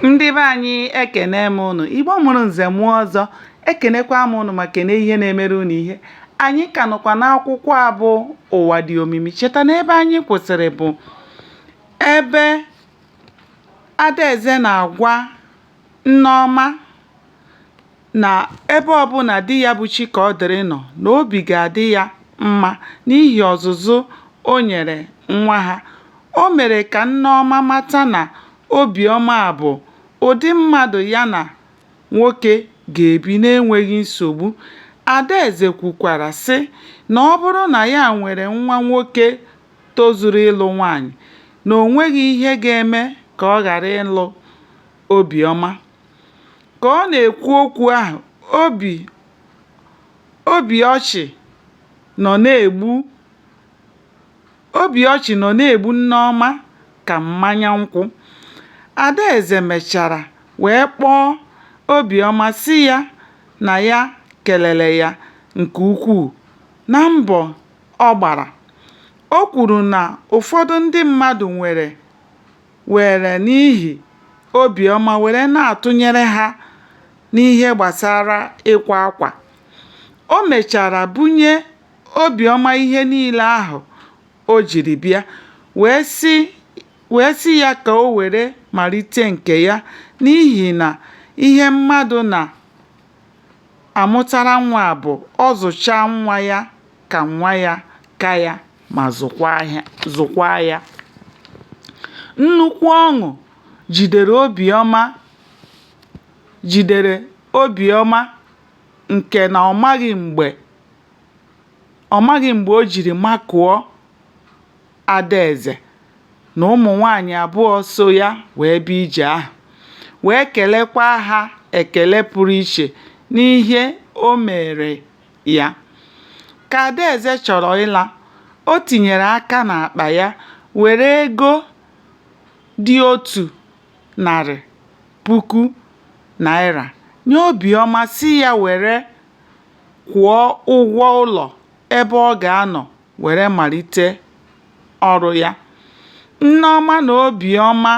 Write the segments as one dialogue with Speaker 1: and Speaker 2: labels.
Speaker 1: Ndị be anyị ekene m unu. Igbo mụrụ nze mụọ ọzọ, ekenekwa m unu ma kene ihe na-emere unu ihe. Anyị ka nọkwa n'akwụkwọ a bụ Ụwa Dị Omimi. Cheta na ebe anyị kwụsịrị bụ ebe Adaeze na-agwa Nneọma na ebe ọbụla di ya bụ Chikaọdịrị nọ na obi ga-adị ya mma n'ihi ọzụzụ o nyere nwa ha. O mere ka Nneọma mata na obiọma bụ ụdị mmadụ ya na nwoke ga-ebi n'enweghị nsogbu. Adaeze kwukwara sị na ọ bụrụ na ya nwere nwa nwoke tozuru ịlụ nwaanyị, na o nweghị ihe ga-eme ka ọ ghara ịlụ Obiọma. Ka ọ na-ekwu okwu ahụ, obi ọchị nọ na-egbu Nneọma ka mmanya nkwụ. Adaeze mechara wee kpọọ Obiọma sị ya na ya kelere ya nke ukwuu na mbọ ọ gbara. O kwuru na ụfọdụ ndị mmadụ were n'ihi Obiọma were na-atụnyere ha n'ihe gbasara ịkwa akwa. O mechara bunye Obiọma ihe niile ahụ o jiri bịa wee sị ya ka o were malite nke ya, n'ihi na ihe mmadụ na-amụtara nwa bụ ọ zụchaa nwa ya ka nwa ya ka ya ma zụkwaa ya. Nnukwu ọṅụ jidere Obiọma nke na ọ maghị mgbe o jiri makụọ Adaeze na ụmụ nwaanyị abụọ so ya wee bịa ije ahụ, wee kelekwa ha ekele pụrụ iche n'ihe o mere ya. Ka Adaeze chọrọ ịla, o tinyere aka n'akpa ya were ego dị 100,000 naira nye Obiọma sị ya were kwụọ ụgwọ ụlọ ebe ọ ga-anọ were malite ọrụ ya. Nneọma na Obiọma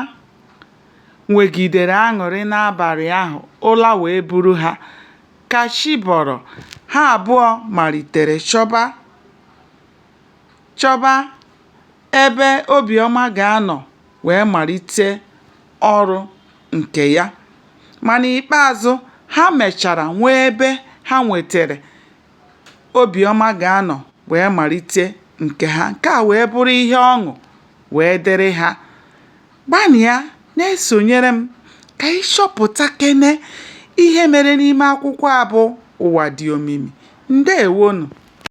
Speaker 1: nwegidere aṅụrị n'abalị ahụ, ụra wee buru ha. Ka chi bọrọ, ha abụọ malitere chọba ebe Obiọma ga-anọ wee malite ọrụ nke ya. Ma n'ikpeazụ, ha mechara nwee ebe ha nwetere Obiọma ga-anọ wee malite nke ha. Nke a wee bụrụ ihe ọṅụ wee dịrị ha. Gbanịa na-esonyere m ka anyị chọpụta kene ihe mere n'ime akwụkwọ a bụ Ụwa Dị Omimi. Ndewonu.